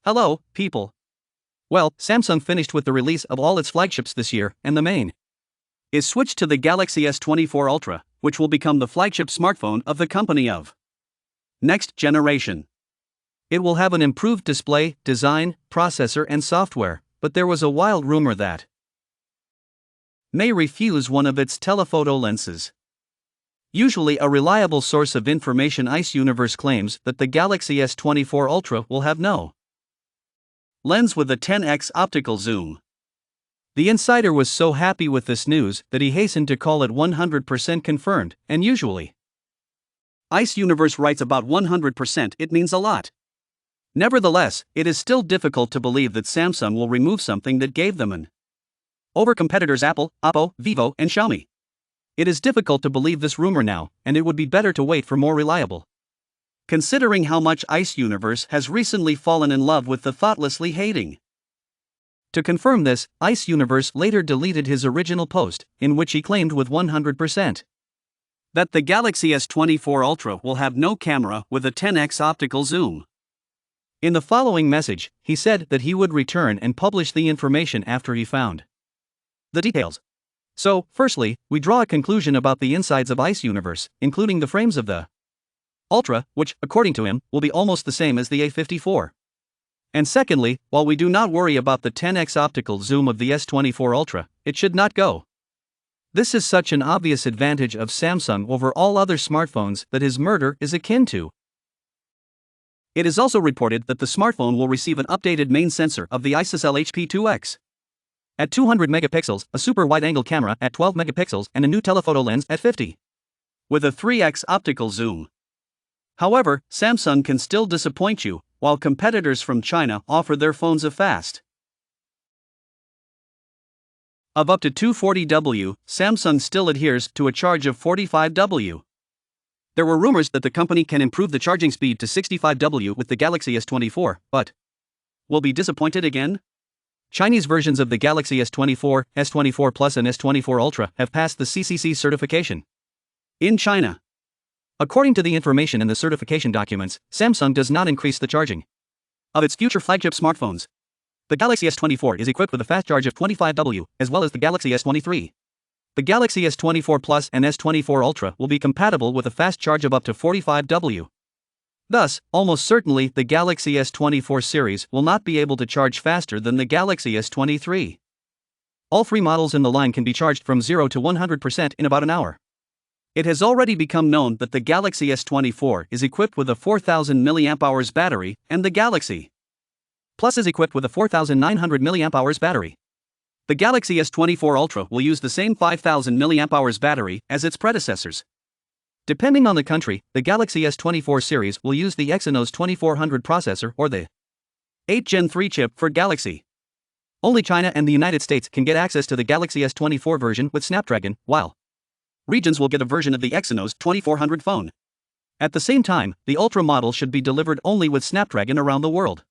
Hello, people. Well, Samsung finished with the release of all its flagships this year, and the main is switched to the Galaxy S24 Ultra, which will become the flagship smartphone of the company of next generation. It will have an improved display, design, processor, and software, but there was a wild rumor that may refuse one of its telephoto lenses. Usually a reliable source of information, Ice Universe claims that the Galaxy S24 Ultra will have no lens with a 10x optical zoom. The insider was so happy with this news that he hastened to call it 100% confirmed, and usually Ice Universe writes about 100%, it means a lot. Nevertheless, it is still difficult to believe that Samsung will remove something that gave them an over competitors Apple, Oppo, Vivo, and Xiaomi. It is difficult to believe this rumor now, and it would be better to wait for more reliable. Considering how much Ice Universe has recently fallen in love with the thoughtlessly hating. To confirm this, Ice Universe later deleted his original post, in which he claimed with 100% that the Galaxy S24 Ultra will have no camera with a 10x optical zoom. In the following message, he said that he would return and publish the information after he found the details. So, firstly, we draw a conclusion about the insides of Ice Universe, including the frames of the Ultra, which, according to him, will be almost the same as the A54. And secondly, while we do not worry about the 10x optical zoom of the S24 Ultra, it should not go. This is such an obvious advantage of Samsung over all other smartphones that his murder is akin to. It is also reported that the smartphone will receive an updated main sensor of the ISOCELL HP2X. At 200 megapixels, a super wide-angle camera at 12 megapixels, and a new telephoto lens at 50. With a 3x optical zoom. However, Samsung can still disappoint you, while competitors from China offer their phones a fast of up to 240W, Samsung still adheres to a charge of 45W. There were rumors that the company can improve the charging speed to 65W with the Galaxy S24, but will be disappointed again? Chinese versions of the Galaxy S24, S24 Plus and S24 Ultra have passed the CCC certification in China. According to the information in the certification documents, Samsung does not increase the charging of its future flagship smartphones. The Galaxy S24 is equipped with a fast charge of 25W, as well as the Galaxy S23. The Galaxy S24 Plus and S24 Ultra will be compatible with a fast charge of up to 45W. Thus, almost certainly the Galaxy S24 series will not be able to charge faster than the Galaxy S23. All three models in the line can be charged from 0 to 100% in about an hour. It has already become known that the Galaxy S24 is equipped with a 4000 mAh battery, and the Galaxy Plus is equipped with a 4900 mAh battery. The Galaxy S24 Ultra will use the same 5000 mAh battery as its predecessors. Depending on the country, the Galaxy S24 series will use the Exynos 2400 processor or the 8 Gen 3 chip for Galaxy. Only China and the United States can get access to the Galaxy S24 version with Snapdragon, while regions will get a version of the Exynos 2400 phone. At the same time, the Ultra model should be delivered only with Snapdragon around the world.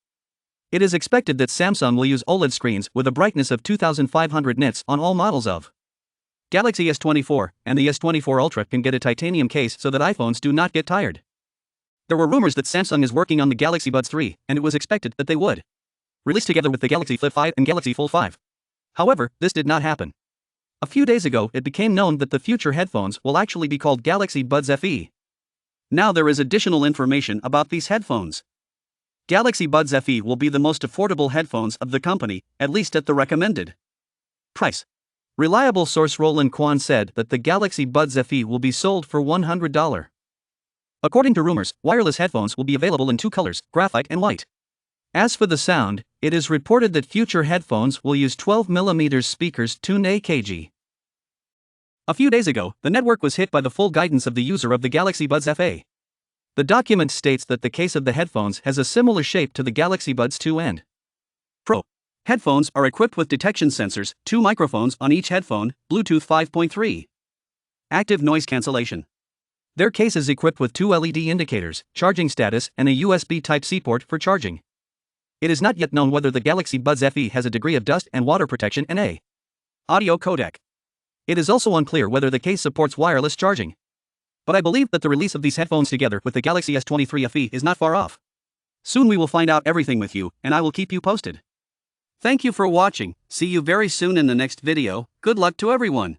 It is expected that Samsung will use OLED screens with a brightness of 2500 nits on all models of Galaxy S24, and the S24 Ultra can get a titanium case so that iPhones do not get tired. There were rumors that Samsung is working on the Galaxy Buds 3, and it was expected that they would release together with the Galaxy Flip 5 and Galaxy Fold 5. However, this did not happen. A few days ago, it became known that the future headphones will actually be called Galaxy Buds FE. Now there is additional information about these headphones. Galaxy Buds FE will be the most affordable headphones of the company, at least at the recommended price. Reliable source Roland Quan said that the Galaxy Buds FE will be sold for $100. According to rumors, wireless headphones will be available in two colors, graphite and white. As for the sound, it is reported that future headphones will use 12mm speakers tuned AKG. A few days ago, the network was hit by the full guidance of the user of the Galaxy Buds FE. The document states that the case of the headphones has a similar shape to the Galaxy Buds 2 and Pro. Headphones are equipped with detection sensors, 2 microphones on each headphone, Bluetooth 5.3. Active noise cancellation. Their case is equipped with 2 LED indicators, charging status, and a USB Type-C port for charging. It is not yet known whether the Galaxy Buds FE has a degree of dust and water protection and a audio codec. It is also unclear whether the case supports wireless charging. But I believe that the release of these headphones together with the Galaxy S23 FE is not far off. Soon we will find out everything with you, and I will keep you posted. Thank you for watching. See you very soon in the next video. Good luck to everyone.